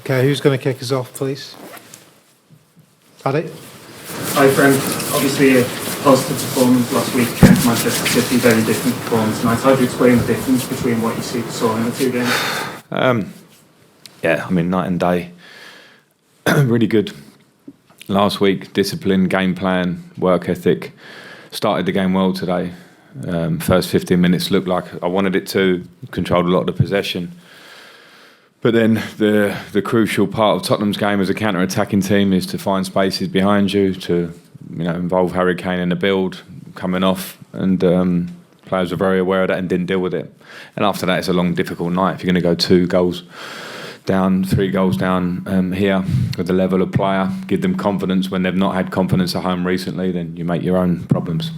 Okay, who's going to kick us off, please? Paddy? Hi, Frank. Obviously, a positive performance last week against Manchester City, very different performance tonight. How do you explain the difference between what you saw in the two games? Yeah, I mean, night and day. Really good. Last week, discipline, game plan, work ethic. Started the game well today. First 15 minutes looked like I wanted it to. Controlled a lot of the possession. But then the crucial part of Tottenham's game as a counter-attacking team is to find spaces behind you, to involve Harry Kane in the build, coming off, and players were very aware of that and didn't deal with it. And after that, it's a long, difficult night. If you're going to go 2 goals down, 3 goals down here with the level of player, give them confidence when they've not had confidence at home recently, then you make your own problems.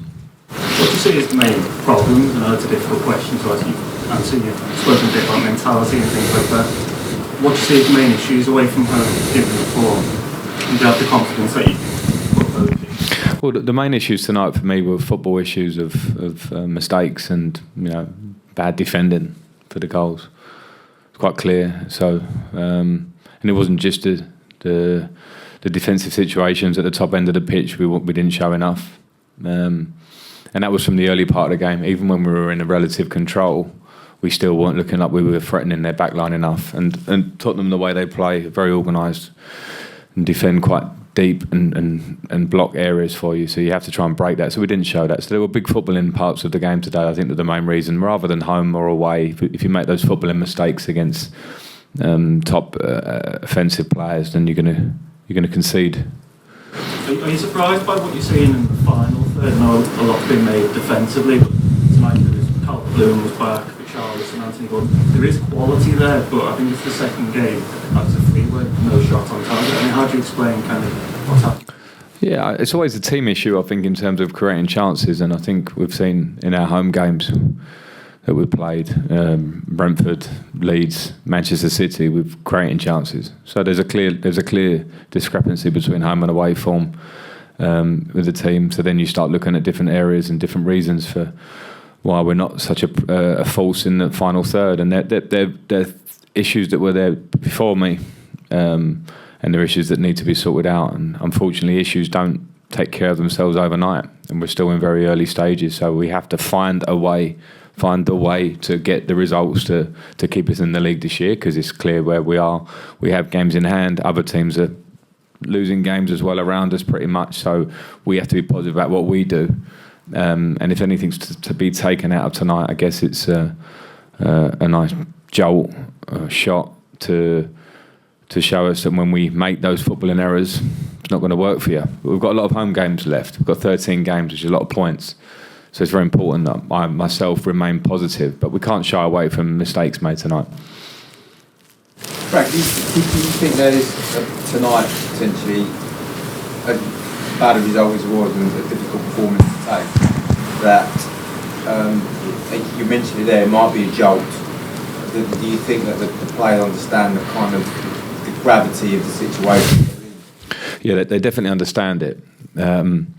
What do you see as the main problems? I know it's a difficult question to ask you to answer. You've spoken a bit about mentality and things like that. What do you see as the main issues away from home, given the form? And do you have the confidence that you can put those issues? Well, the main issues tonight for me were football issues of mistakes and bad defending for the goals. It's quite clear. So, and it wasn't just the defensive situations at the top end of the pitch. We didn't show enough, and that was from the early part of the game. Even when we were in a relative control, we still weren't looking like we were threatening their backline enough. And Tottenham, the way they play, very organised and defend quite deep and block areas for you. So you have to try and break that. So we didn't show that. So there were big footballing parts of the game today. I think that the main reason, rather than home or away, if you make those footballing mistakes against top offensive players, then you're gonna concede. Are you surprised by what you're seeing in the final third? I know a lot's been made defensively, but tonight there was Bloom was back, Charles and Anthony Gordon. There is quality there, but I think it's the second game. That was a freeway, no shot on target. I mean, how do you explain kind of what's happened? Yeah, it's always a team issue, I think, in terms of creating chances, and I think we've seen in our home games that we've played, Brentford, Leeds, Manchester City, we've creating chances. So there's a clear discrepancy between home and away form with the team. So then you start looking at different areas and different reasons for why we're not such a force in the final third, and they're issues that were there before me, and they're issues that need to be sorted out. And unfortunately, issues don't take care of themselves overnight, and we're still in very early stages. So we have to find a way to get the results to keep us in the league this year, because it's clear where we are. We have games in hand. Other teams are losing games as well around us, pretty much. So we have to be positive about what we do. And if anything's to be taken out of tonight, I guess it's a nice jolt, shot to show us that when we make those footballing errors, it's not going to work for you. We've got a lot of home games left. We've got 13 games, which is a lot of points. So it's very important that I myself remain positive, but we can't shy away from mistakes made tonight. Frank, do you think there is tonight potentially bad a result as it was and a difficult performance to take, that you mentioned it there, it might be a jolt? Do you think that the players understand the kind of the gravity of the situation? Yeah, they definitely understand it, and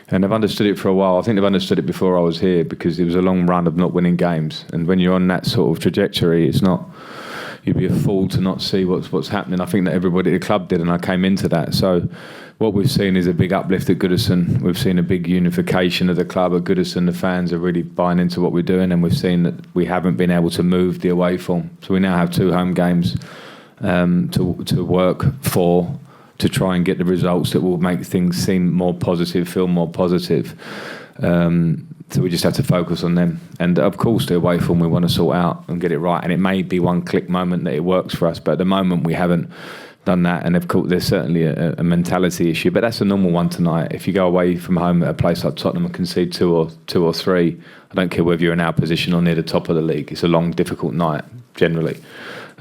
they've understood it for a while. I think they've understood it before I was here, because it was a long run of not winning games, and when you're on that sort of trajectory, it's not. You'd be a fool to not see what's happening. I think that everybody at the club did, and I came into that. So what we've seen is a big uplift at Goodison. We've seen a big unification of the club at Goodison. The fans are really buying into what we're doing, and we've seen that we haven't been able to move the away form. So we now have 2 home games to work for, to try and get the results that will make things seem more positive, feel more positive. So we just have to focus on them. And of course, the away form we want to sort out and get it right. And it may be one click moment that it works for us, but at the moment we haven't done that. And of course, there's certainly a mentality issue, but that's a normal one tonight. If you go away from home at a place like Tottenham and concede two or three, I don't care whether you're in our position or near the top of the league. It's a long, difficult night generally.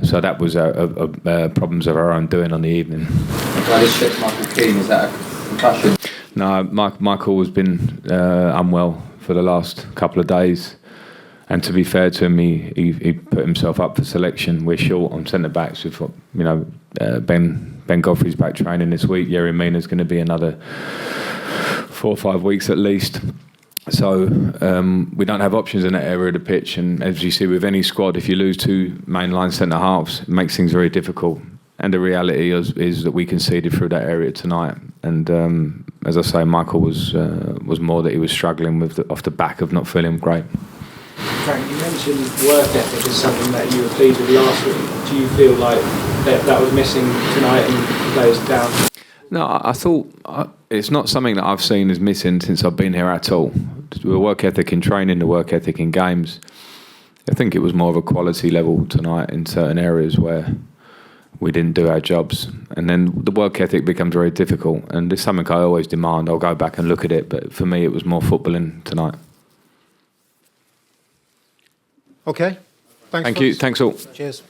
So that was problems of our own doing on the evening. I just checked Michael Keane. Is that a concussion? No, Michael has been unwell for the last couple of days, and to be fair to him, he put himself up for selection. We're short on centre backs. We've got, Ben Godfrey's back training this week. Yerry Mina's going to be another 4 or 5 weeks at least. So we don't have options in that area of the pitch, and as you see with any squad, if you lose 2 mainline centre halves, it makes things very difficult. And the reality is that we conceded through that area tonight. And as I say, Michael was more that he was struggling with off the back of not feeling great. Frank, you mentioned work ethic as something that you were pleased with last week. Do you feel like that was missing tonight and players down? No, I thought it's not something that I've seen as missing since I've been here at all. The work ethic in training, the work ethic in games. I think it was more of a quality level tonight in certain areas where we didn't do our jobs. And then the work ethic becomes very difficult. And it's something I always demand. I'll go back and look at it. But for me, it was more footballing tonight. Okay. Thanks. Thank you. Thanks all. Cheers.